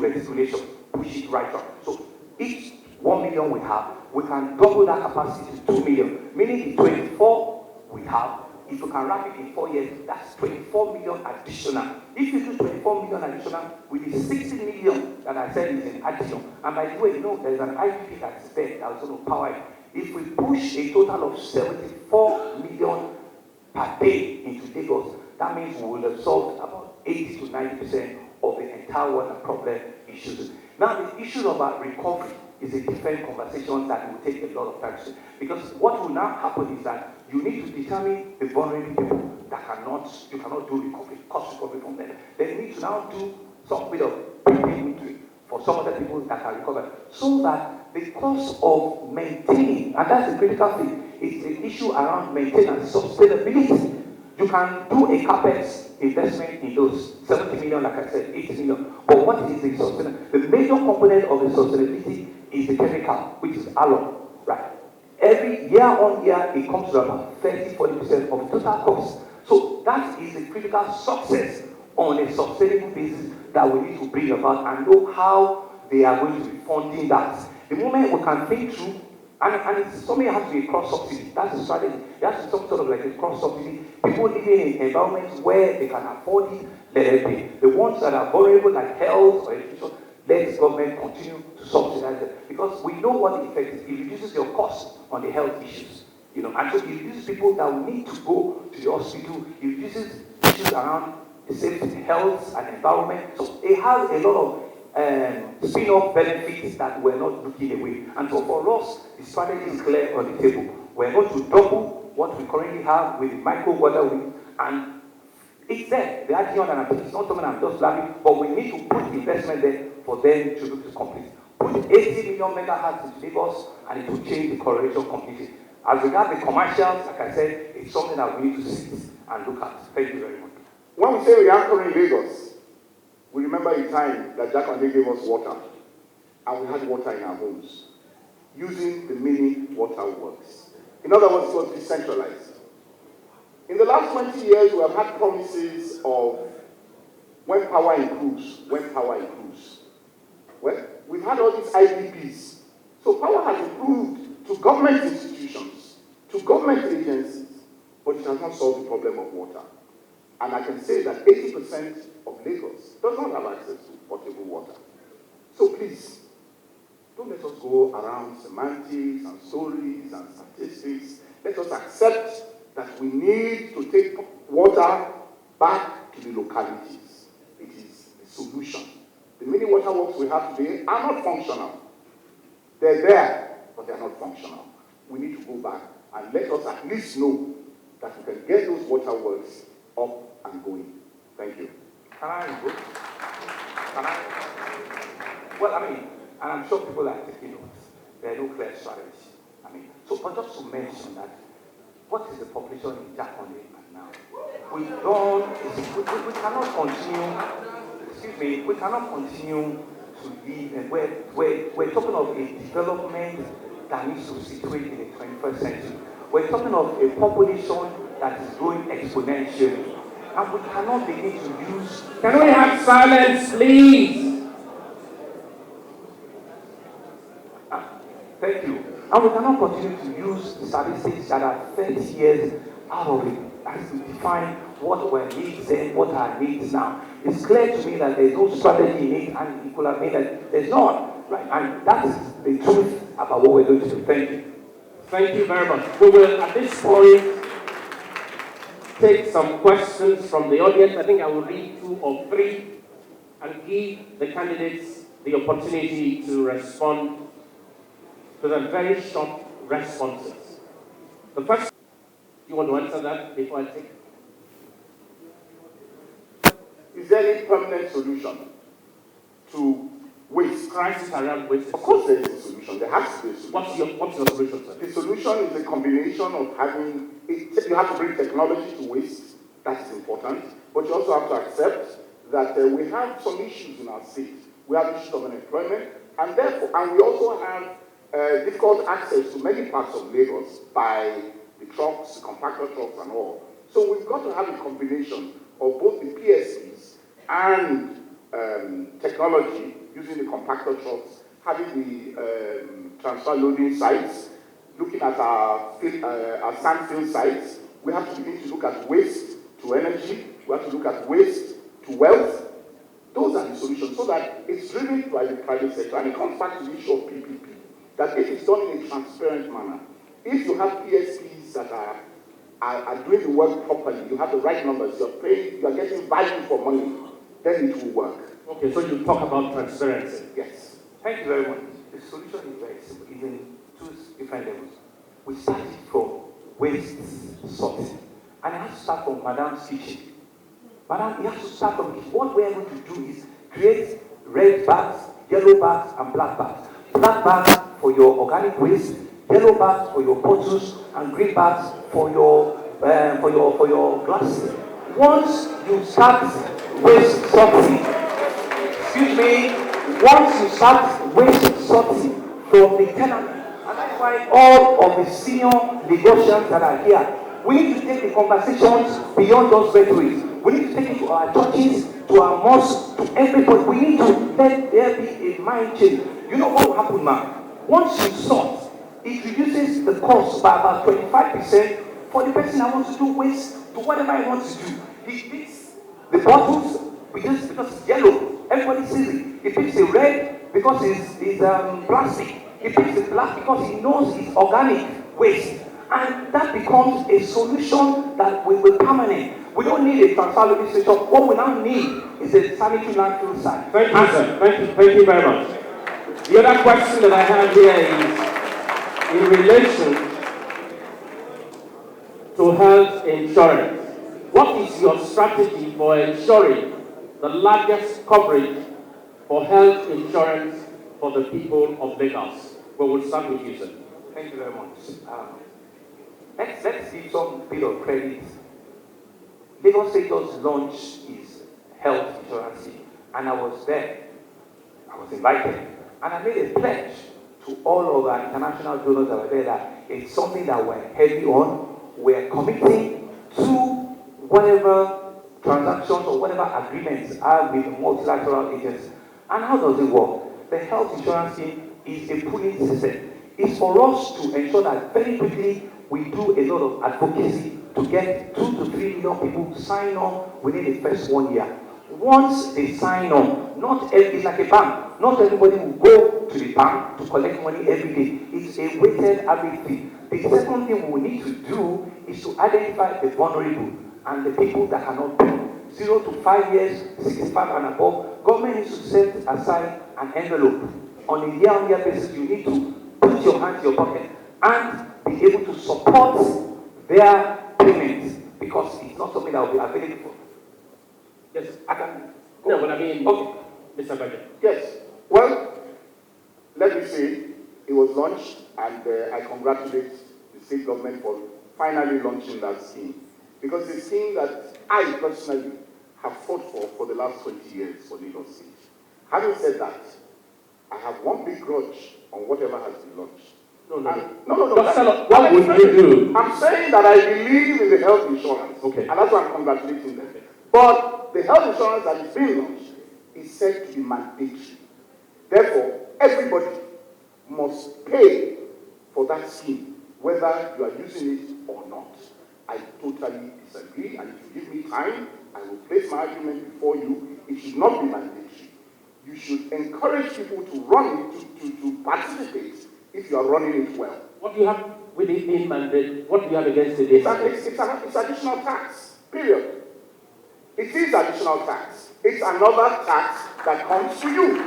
reticulation, push it right up. So each 1 million we have, we can double that capacity to 2 million, meaning the 24 we have, if you can wrap it in 4 years, that's 24 million additional. If you do 24 million additional with the 60 million that I said is in addition, and by the way, you know, there's an IPP that's there that's going to power it. If we push a total of 74 million per day into Lagos, that means we will have solved about 80 to 90% of the entire water problem issues. Now, the issue about recovery is a different conversation that will take a lot of time. Because what will now happen is that you need to determine the vulnerable people that you cannot do recovery, cost recovery from them. Then you need to now do some bit of pre-inventory for some other people that can recover, so that the cost of maintaining, and that's the critical thing, is the issue around maintenance, sustainability. You can do a capex investment in those 70 million, like I said, 80 million. But what is the sustainability? The major component of the sustainability is the chemical, which is alum, right? Every year on year, it comes to about 30-40% of the total cost. So that is the critical success on a sustainable basis that we need to bring about and know how they are going to be funding that. The moment we can think through, and it's something that has to be a cross-subsidy. That's the strategy. There has to be some sort of like a cross-subsidy. People living in environments where they can afford it, let it be. The ones that are vulnerable, like health or education, let the government continue to subsidize them. Because we know what the effect is. It reduces your cost on the health issues. You know, and so it reduces people that will need to go to the hospital. It reduces issues around the safety, health, and environment. So it has a lot of spin-off benefits that we're not looking away. And so for us, the strategy is clear on the table. We're going to double what we currently have with the micro water wheel, and it's there. The idea and it's not something I'm just laughing, but we need to put investment there for them to look to complete. Put 80 million megahertz into Lagos, and it will change the correlation completely. As regards the commercials, like I said, it's something that we need to sit and look at. Thank you very much. When we say we are anchoring Lagos, we remember a time that Jack and they gave us water, and we had water in our homes, using the mini water works. In other words, it was decentralized. In the last 20 years, we have had promises of when power improves, when power improves. Well, we've had all these IPPs. So power has improved to government institutions, to government agencies, but it has not solved the problem of water. And I can say that 80% of Lagos does not have access to potable water. So please, don't let us go around semantics and stories and statistics. Let us accept that we need to take water back to the localities. It is the solution. The mini water works we have today are not functional. They're there, but they're not functional. We need to go back and let us at least know that we can get those water works up and going. Thank you. Can I go? Can I? Well, I mean, and I'm sure people are taking notes. There are no clear strategy. I mean, so but just to mention that, what is the population in Jakonde now? We cannot continue, excuse me, we cannot continue to live, and we're talking of a development that needs to situate in the 21st century. We're talking of a population that is growing exponentially. And we cannot begin to use... Can we have silence, please? Thank you. And we cannot continue to use statistics that are 30 years out of it as to define what were needs then, what are needs now. It's clear to me that there's no strategy in it, and it could have made that there's not. Right? And that is the truth about what we're going to do. Thank you. Thank you very much. We will, at this point, take some questions from the audience. I think I will read 2 or 3 and give the candidates the opportunity to respond to the very short responses. The first, you want to answer that before I take? Is there any permanent solution to waste? Crisis around waste. Of course there is a solution. There has to be a solution. What's your solution, sir? The solution is a combination of having... You have to bring technology to waste. That is important. But you also have to accept that we have some issues in our state. We have issues of unemployment, and we also have difficult access to many parts of Lagos by the trucks, the compactor trucks and all. So we've got to have a combination of both the PSPs and technology using the compactor trucks, having the transfer loading sites, looking at our sandfill sites. We have to begin to look at waste to energy. We have to look at waste to wealth. Those are the solutions, so that it's driven by the private sector. And it comes back to the issue of PPP, that if it's done in a transparent manner, if you have PSPs that are doing the work properly, you have the right numbers, you're paying, you're getting value for money, then it will work. Okay, so you talk about transparency. Yes. Thank you very much. The solution is very simple, it's in two different levels. We started from waste sorting, and it has to start from Madam's kitchen. Madam, you have to start from it. What we're going to do is create red bags, yellow bags, and black bags. Black bags for your organic waste, yellow bags for your bottles, and green bags for your glasses. Once you start waste sorting, excuse me, once you start waste sorting from the tenant, and that's why all of the senior Lagosians that are here, we need to take the conversations beyond those rhetorics. We need to take it to our churches, to our mosques, to everybody. We need to let there be a mind change. You know what will happen now? Once you sort, it reduces the cost by about 25% for the person that wants to do waste to whatever he wants to do. He picks the bottles because it's yellow. Everybody sees it. He picks the red because it's plastic. He picks the black because he knows it's organic waste. And that becomes a solution that will be permanent. We don't need a transfer loading station. What we now need is a sanitary landfill site. Thank you, sir. Thank you very much. The other question that I have here is in relation to health insurance. What is your strategy for ensuring the largest coverage for health insurance for the people of Lagos? We will start with you, sir. Thank you very much. Let's give some bit of credit. Lagos State just launched its health insurance, and I was there. I was invited, and I made a pledge to all of our international donors that were there that it's something that we're heavy on. We're committing to whatever transactions or whatever agreements are with multilateral agents. And how does it work? The health insurance scheme is a pooling system. It's for us to ensure that very quickly we do a lot of advocacy to get 2 to 3 million people to sign on within the first 1 year. Once they sign on, it's like a bank. Not everybody will go to the bank to collect money every day. It's a weighted average fee. The second thing we need to do is to identify the vulnerable and the people that cannot pay. 0 to 5 years, 65 and above. Government needs to set aside an envelope. On a year-on-year basis, you need to put your hand in your pocket and be able to support their payments, because it's not something that will be available. Yes, I can. No, but I mean, okay, Mr. Agbaje. Yes. Well, let me say, it was launched, and I congratulate the state government for finally launching that scheme. Because it's a scheme that I personally have fought for the last 20 years for Lagos State. Having said that, I have one big grudge on whatever has been launched. No. What would you do? I'm saying that I believe in the health insurance. Okay. And that's why I'm congratulating them. But the health insurance that is being launched is said to be mandatory. Therefore, everybody must pay for that scheme, whether you are using it or not. I totally disagree, and if you give me time, I will place my argument before you. It should not be mandatory. You should encourage people to run it, to participate if you are running it well. What do you have with it being mandated? What do you have against it? It's additional tax, period. It is additional tax. It's another tax that comes to you.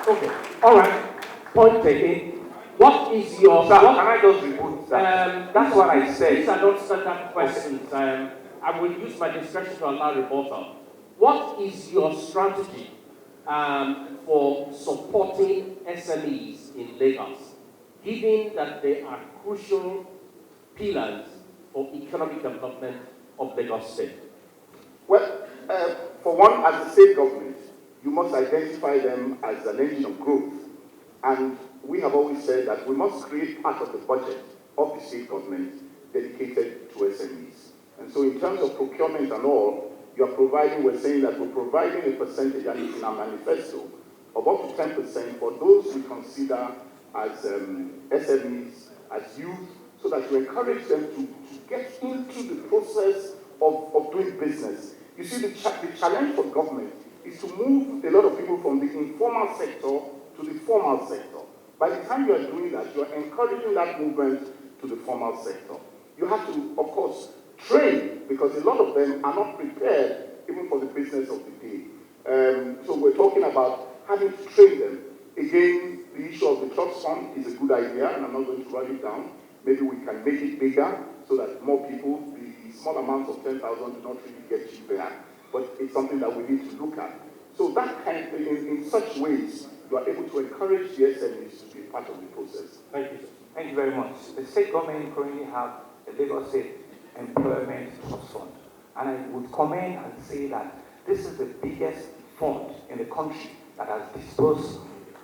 Okay, all right. Point taken. What is your... Sir, can I just report that? That's what I said. These are not standard questions. I will use my discretion to allow rebuttal. What is your strategy for supporting SMEs in Lagos, given that they are crucial pillars for economic development of Lagos State? Well, for one, as a state government, you must identify them as an engine of growth. And we have always said that we must create part of the budget of the state government dedicated to SMEs. And so in terms of procurement and all, we're saying that we're providing a percentage, and it's in our manifesto, of up to 10% for those we consider as SMEs, as youth, so that you encourage them to get into the process of doing business. You see, the challenge for government is to move a lot of people from the informal sector to the formal sector. By the time you are doing that, you are encouraging that movement to the formal sector. You have to, of course, train, because a lot of them are not prepared even for the business of the day. So we're talking about having to train them. Again, the issue of the trust fund is a good idea, and I'm not going to write it down. Maybe we can make it bigger so that more people, the small amounts of 10,000 do not really get you there. But it's something that we need to look at. So that kind of, in such ways, you are able to encourage the SMEs to be part of the process. Thank you, sir. Thank you very much. The state government currently have the Lagos State Employment Trust Fund. And I would comment and say that this is the biggest fund in the country that has disbursed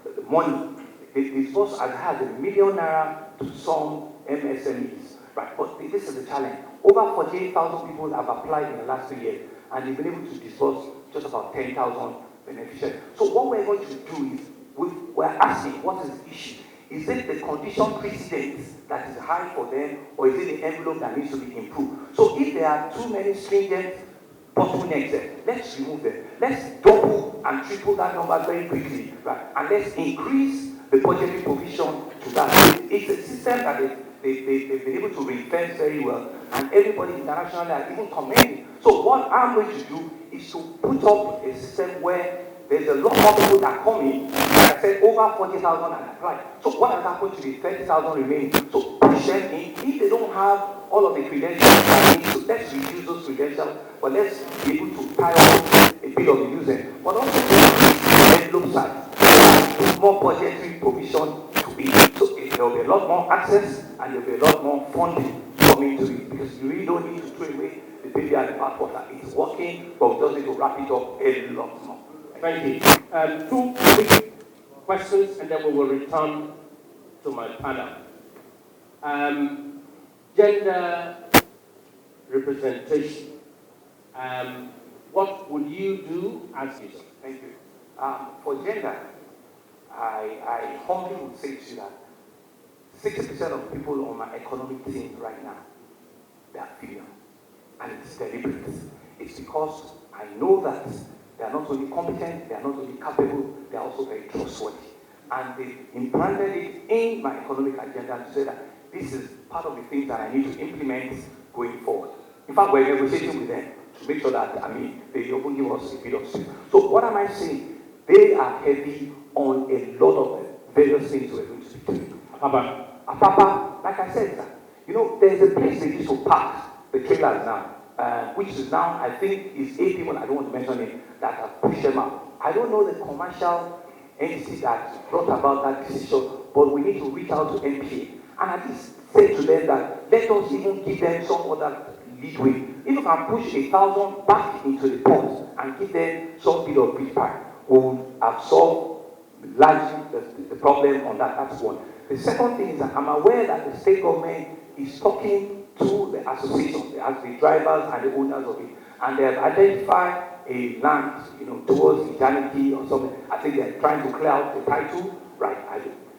the money. It disbursed and has #1 million to some MSMEs. Right, but this is the challenge. Over 48,000 people have applied in the last 2 years, and they've been able to disburse just about 10,000 beneficiaries. So what we're going to do is, we're asking, what is the issue? Is it the condition precedence that is high for them, or is it the envelope that needs to be improved? So if there are too many stringent bottlenecks there, let's remove them. Let's double and triple that number very quickly, right? And let's increase the budgetary provision to that. It's a system that they've been able to reinvent very well, and everybody internationally are even commending. So what I'm going to do is to put up a system where there's a lot more people that come in. Like I said, over 40,000 and apply. So what has happened to the 30,000 remaining? So push them in. If they don't have all of the credentials, so let's reduce those credentials, but let's be able to tie up a bit of the user. But also the envelope side, put more budgetary provision to it. So there will be a lot more access, and there will be a lot more funding coming to it, because you really don't need to throw away the baby and the bathwater. It's working, but we just need to wrap it up a lot more. Thank you. 2 quick questions, and then we will return to my panel. Gender representation. What would you do as user? Thank you. For gender, I humbly would say to you that 60% of people on my economic team right now, they are female. And it's deliberate. It's because I know that they are not only competent, they are not only capable, they are also very trustworthy. And they implanted it in my economic agenda to say that this is part of the things that I need to implement going forward. In fact, we're negotiating with them to make sure that, they even give us a bit of space. So what am I saying? They are heavy on a lot of the various things we're going to be doing. Apapa, like I said, there's a place they used to park the trailers now. Which is now, I think, is 8 people, I don't want to mention it, that have pushed them out. I don't know the commercial entity that brought about that decision, but we need to reach out to NPA and at least say to them that let us even give them some other leadway. If you can push 1,000 back into the ponds and give them some bit of breach pipe, we will have solved largely the problem on that. That's one. The second thing is that I'm aware that the state government is talking to the association, the drivers and the owners of it, and they have identified a land, towards Eternity or something. I think they're trying to clear out the title, right?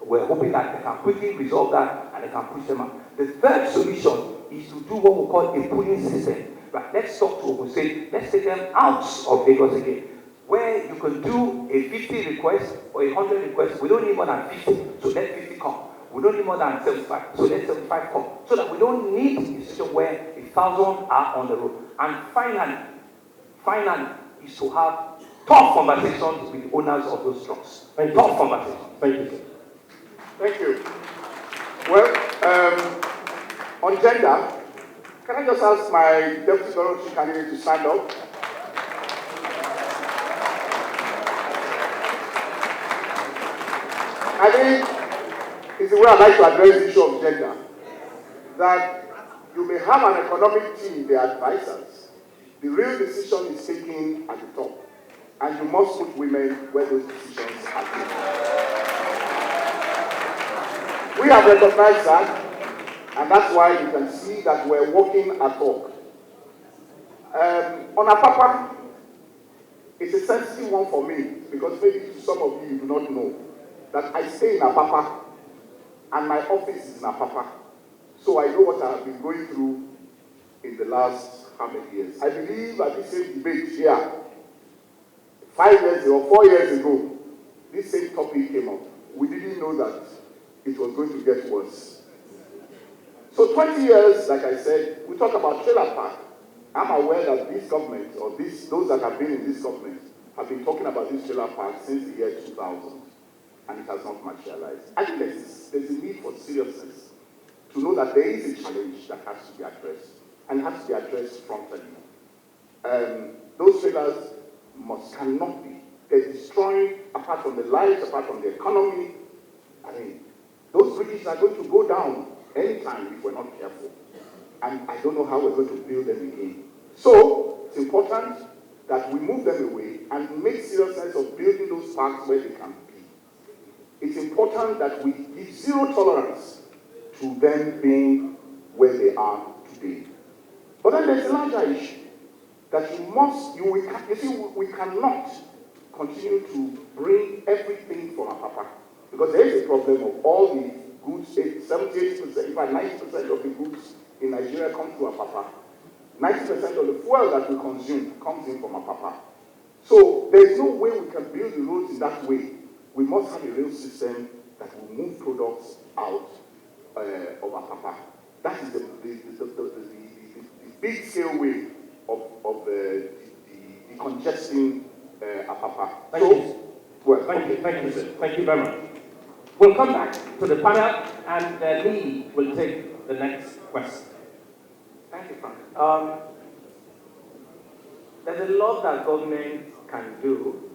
We're hoping that they can quickly resolve that and they can push them out. The third solution is to do what we call a pooling system, right? Let's talk to Ogun State, let's take them out of Lagos again, where you can do a 50 request or 100 requests. We don't need more than 50, so let 50 come. We don't need more than 75, so let 75 come. So that we don't need a situation where 1,000 are on the road. And finally, is to have tough conversations with the owners of those trucks. Tough conversations. Thank you, sir. Thank you. Well, on gender, can I just ask my deputy governor candidate to stand up? I think it's the way I like to address the issue of gender. That you may have an economic team, the advisors. The real decision is taken at the top. And you must put women where those decisions are taken. We have recognized that, and that's why you can see that we're working at all. On Apapa, It's a sensitive one for me because maybe some of you do not know that I stay in Apapa and my office is in Apapa. So I know what I have been going through in the last how many years. I believe at this same debate here, 5 years or 4 years ago, this same topic came up. We didn't know that it was going to get worse. So 20 years, like I said, we talk about trailer park. I'm aware that this government, or those that have been in this government, have been talking about this trailer park since the year 2000, and it has not materialized. I think there's a need for seriousness to know that there is a challenge that has to be addressed, and it has to be addressed frontally. Those trailers cannot be. They're destroying, apart from the lives, apart from the economy. I mean, those bridges are going to go down anytime if we're not careful. And I don't know how we're going to build them again. So, it's important that we move them away and make seriousness of building those parks where they can be. It's important that we give zero tolerance to them being where they are today. But then there's a larger issue that we cannot continue to bring everything from Apapa. Because there is a problem of all the goods, 78%, in fact 90% of the goods in Nigeria come to Apapa. 90% of the fuel that we consume comes in from Apapa. So there is no way we can build the roads in that way. We must have a real system that will move products out of Apapa. That is the big scale way of the congesting Apapa. Thank you, sir. Thank you very much. We'll come back to the panel, and Lee will take the next question. Thank you, Frank. There's a lot that government can do,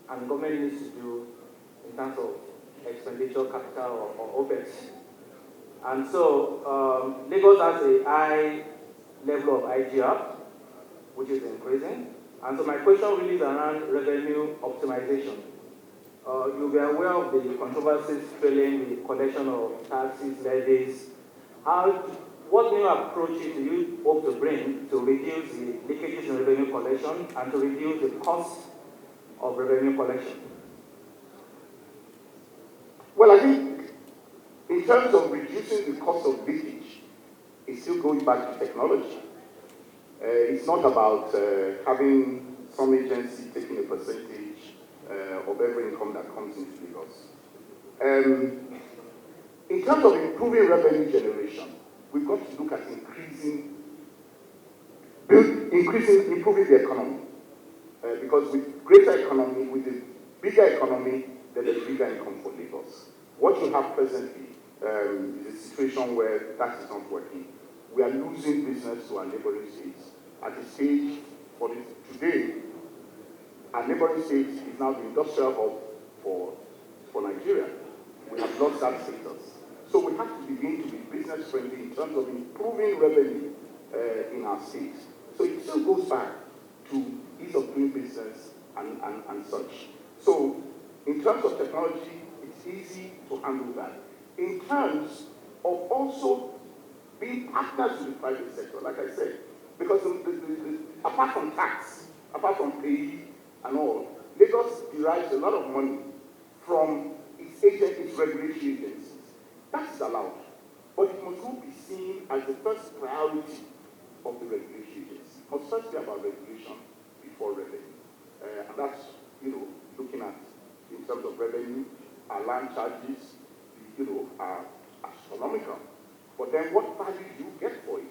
and government needs to do in terms of expenditure, capital, or OPEX. And so, Lagos has a high level of IGR, which is increasing. And so my question really is around revenue optimization. You'll be aware of the controversies trailing the collection of taxes, levies. What new approaches do you hope to bring to reduce the leakages in revenue collection and to reduce the cost of revenue collection? Well, I think in terms of reducing the cost of leakage, it's still going back to technology. It's not about having some agency taking a percentage of every income that comes into Lagos. In terms of improving revenue generation, we've got to look at improving the economy. Because with greater economy, with the bigger economy, then there's bigger income for Lagos. What you have presently is a situation where that is not working. We are losing business to our neighboring states. At the stage for today, our neighboring states is now the industrial hub for Nigeria. We have lost that status. So we have to begin to be business friendly in terms of improving revenue in our states. So it still goes back to ease of doing business and such. So in terms of technology, it's easy to handle that. In terms of also being partners with the private sector, like I said, because apart from tax, apart from pay and all, Lagos derives a lot of money from its regulatory agencies. That is allowed, but it must not be seen as the first priority of the regulatory agency. It must first be about regulation before revenue. And that's, looking at, in terms of revenue, our land charges, are astronomical. But then what value do you get for it?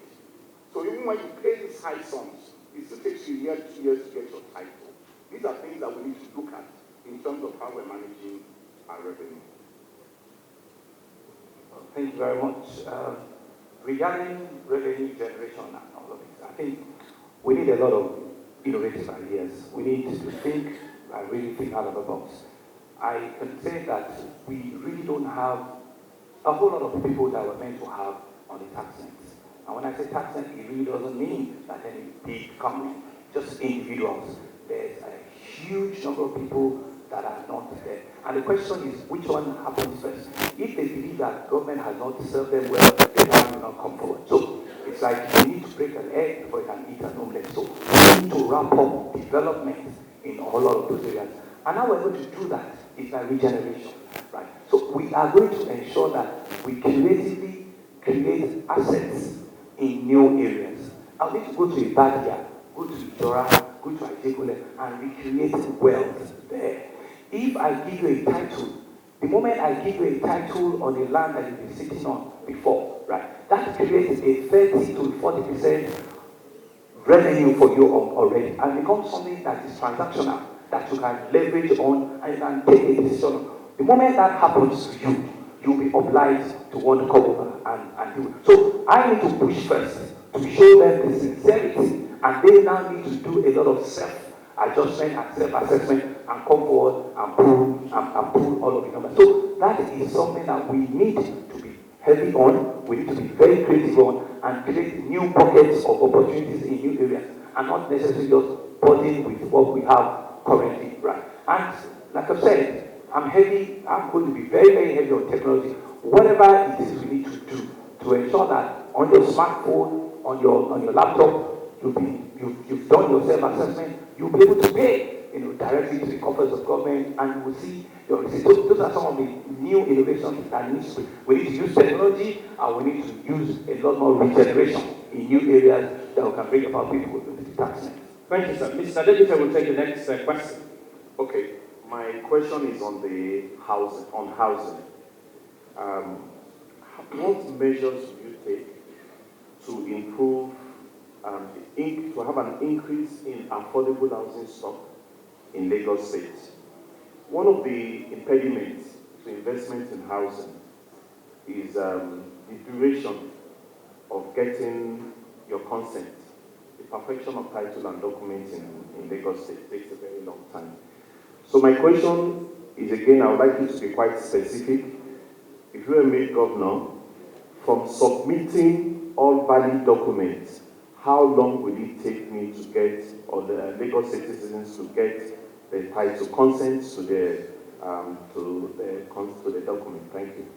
So even when you pay these high sums, it still takes you a year, 2 years to get your title. These are things that we need to look at in terms of how we're managing our revenue. Thank you very much. Regarding revenue generation and all of it, I think we need a lot of innovative ideas. We need to think and really think out of the box. I can say that we really don't have a whole lot of people that we're meant to have on the tax net. And when I say tax net, it really doesn't mean that any big company, just individuals. There's a huge number of people that are not there. And the question is, which one happens first? If they believe that government has not served them well, then one will not come forward. So it's like you need to break an egg before you can eat an omelette. So we need to wrap up the development in a whole lot of those areas. And how we're going to do that is by regeneration, right? So we are going to ensure that we creatively create assets in new areas. I need to go to Ibadan, go to Ijora, go to Ajegule, and recreate wealth there. If I give you a title, the moment I give you a title on a land that you've been sitting on before, right, that creates a 30 to 40% revenue for you already, and becomes something that is transactional, that you can leverage on and you can take a decision. The moment that happens to you, you'll be obliged to want to come over and do it. So I need to push first to show them the sincerity, and they now need to do a lot of self-adjustment and self-assessment and come forward and pull all of the numbers. So that is something that we need to be heavy on, we need to be very creative on, and create new pockets of opportunities in new areas, and not necessarily just burden with what we have currently, right? And like I said, I'm going to be very, very heavy on technology. Whatever it is we need to do to ensure that on your smartphone, on your laptop, you've done your self-assessment, you'll be able to pay directly to the coffers of government, and you will see your receipts. Those are some of the new innovations that we need to use technology, and we need to use a lot more regeneration in new areas that we can bring about people with the tax. Thank you, sir. Mr. Deputy will take the next question. Okay, my question is on housing. What measures do you take to improve, to have an increase in affordable housing stock in Lagos State? One of the impediments to investment in housing is the duration of getting your consent. The perfection of title and documents in Lagos State takes a very long time. So my question is, again, I would like you to be quite specific. If you were made governor, from submitting all valid documents, how long will it take me to get, or the Lagos State citizens to get the title consent to the document? Thank you.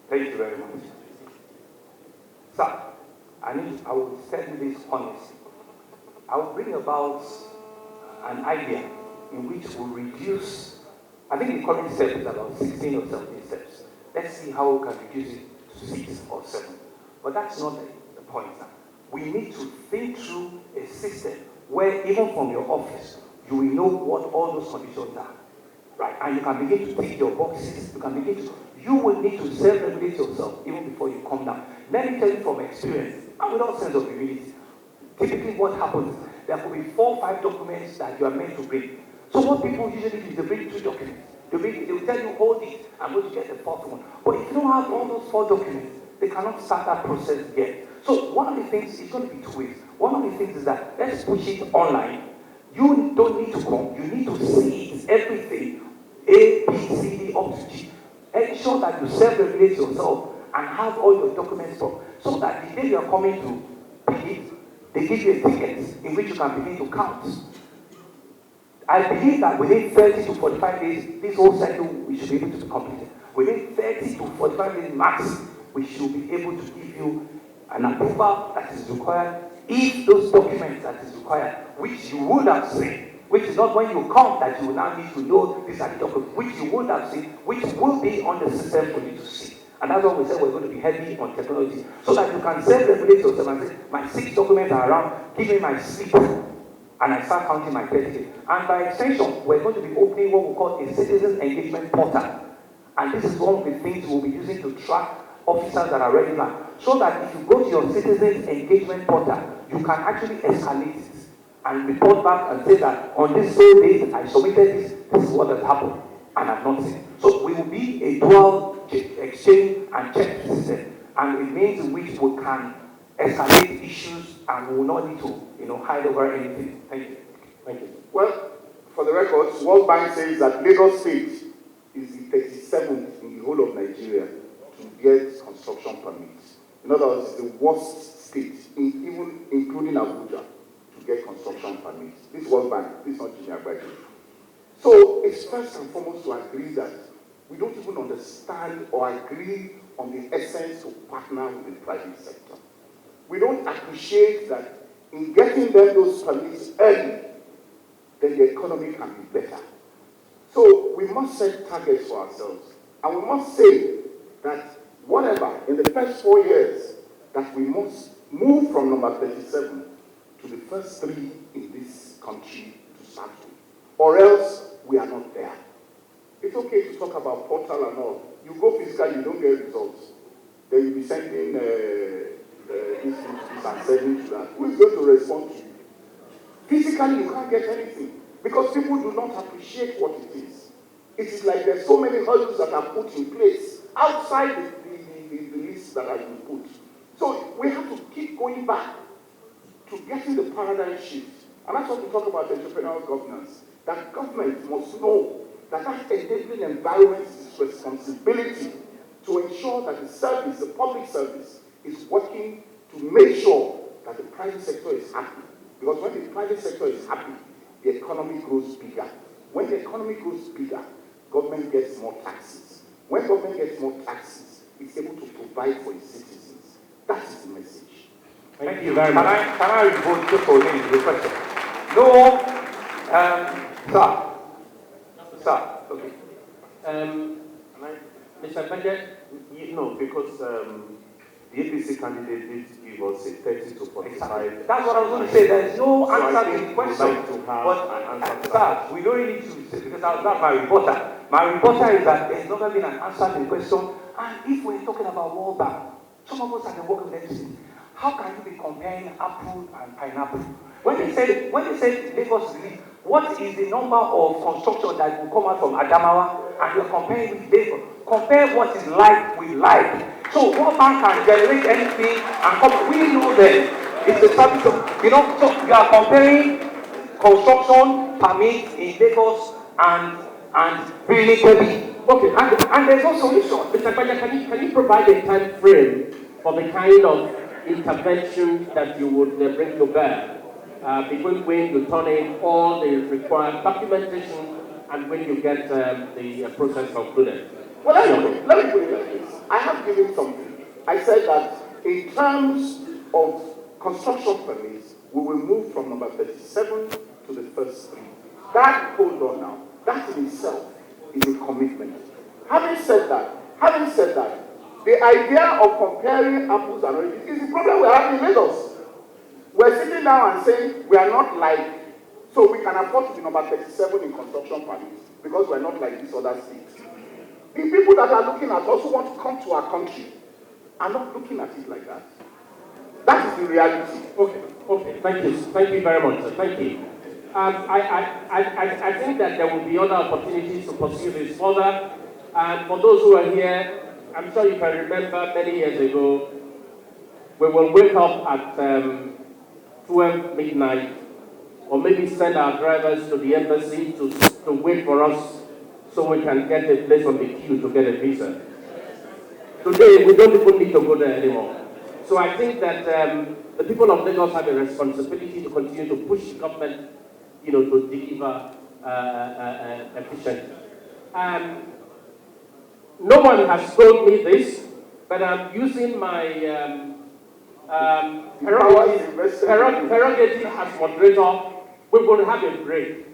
Thank you very much. Sir, I will tell you this honestly. I will bring about an idea in which we'll reduce, I think the current step is about 16 or 17 steps. Let's see how we can reduce it to 6 or 7. But that's not the point now. We need to think through a system where even from your office, you will know what all those conditions are. Right? And you can begin to tick your boxes, you will need to self-regulate yourself even before you come down. Let me tell you from experience, and without sense of humility, typically what happens, there could be 4 or 5 documents that you are meant to bring. So what people usually do is they bring 2 documents. They will tell you, hold it, I'm going to get the 4th one. But if you don't have all those 4 documents, they cannot start that process yet. So one of the things is going to be 2 ways. One of the things is that let's push it online. You don't need to come, you need to see it, everything, A, B, C, D, up to G. Ensure that you self-regulate yourself and have all your documents up, so that the day you are coming to pick it, they give you a ticket in which you can begin to count. I believe that within 30 to 45 days, this whole cycle, we should be able to be completed. Within 30 to 45 days max, we should be able to give you an approval that is required. If those documents that is required, which you would have seen, which is not when you come that you will now need to know these are the documents, which you would have seen, which will be on the system for you to see. And that's why we said we're going to be heavy on technology, so that you can self-regulate yourself and say, my 6 documents are around, give me my slip, and I start counting my 30 days. And by extension, we're going to be opening what we call a citizen engagement portal. And this is one of the things we'll be using to track officers that are regular, so that if you go to your citizen engagement portal, you can actually escalate it and report back and say that on this same date I submitted this is what has happened, and I've not seen. So we will be a dual exchange and check system, and it means in which we can escalate issues and we will not need to hide over anything. Thank you. Thank you. Well, for the record, World Bank says that Lagos State is the 37th in the whole of Nigeria to get construction permits. In other words, it's the worst state, even including Abuja, to get construction permits. This is World Bank, this is not Junior Agbaje. So it's first and foremost to agree that we don't even understand or agree on the essence of partner with the private sector. we don't appreciate that in getting them those permits early, then the economy can be better. So we must set targets for ourselves. And we must say that whatever, in the first 4 years, that we must move from number 37 to the first 3 in this country to start with. Or else we are not there. It's okay to talk about portal and all. You go fiscal, you don't get results. Then you'll be sending this and sending to that. Who is going to respond to you? Physically, you can't get anything because people do not appreciate what it is. It is like there's so many hurdles that are put in place outside the list that have been put. So we have to keep going back to getting the paradigm shift. And that's what we talk about entrepreneurial governance. That government must know that that enabling environment is its responsibility to ensure that the service, the public service, is working to make sure that the private sector is happy. Because when the private sector is happy, the economy grows bigger. When the economy grows bigger, government gets more taxes. When government gets more taxes, it's able to provide for its citizens. That is the message. Thank you very much. Can I vote just for the question? No, sir, okay. Mr. Agbaje? No, because the APC candidate did give us a 30 to 45. Exactly. That's what I was going to say. There's no So I answer to think the question. we'd like to have an answer to sir, that. we don't really need to say, because that's my reporter. My reporter is that there's never been an answer to the question. And if we're talking about World Bank, some of us have been working with them. How can you be comparing apple and pineapple? When they say Lagos Relief, what is the number of construction that will come out from Adamawa and you're comparing with Lagos? Compare what is like with like. So World Bank can generate anything and come. We know that it's a service of, so you are comparing construction permits in Lagos and really heavy. Okay, And there's no solution. Mr. Agbaje, can you provide a time frame for the kind of intervention that you would bring to bear between when you turn in all the required documentation and when you get the process concluded? Well, let me put it like this. I have given something. I said that in terms of construction permits, we will move from number 37 to the first 3. That, hold on now, that in itself is a commitment. Having said that, the idea of comparing apples and oranges is the problem we have in Lagos. We're sitting down and saying we are not like, so we can afford to be number 37 in construction permits because we're not like these other states. The people that are looking at us who want to come to our country are not looking at it like that. That is the reality. Okay. Thank you very much, sir. Thank you. I think that there will be other opportunities to pursue this further. And for those who are here, I'm sure you can remember many years ago, we will wake up at 12 midnight, or maybe send our drivers to the embassy to wait for us so we can get a place on the queue to get a visa. Today, we don't even need to go there anymore. So I think that the people of Lagos have a responsibility to continue to push the government, to deliver efficiently. No one has told me this, but I'm using my prerogative as moderator. We're going to have a break.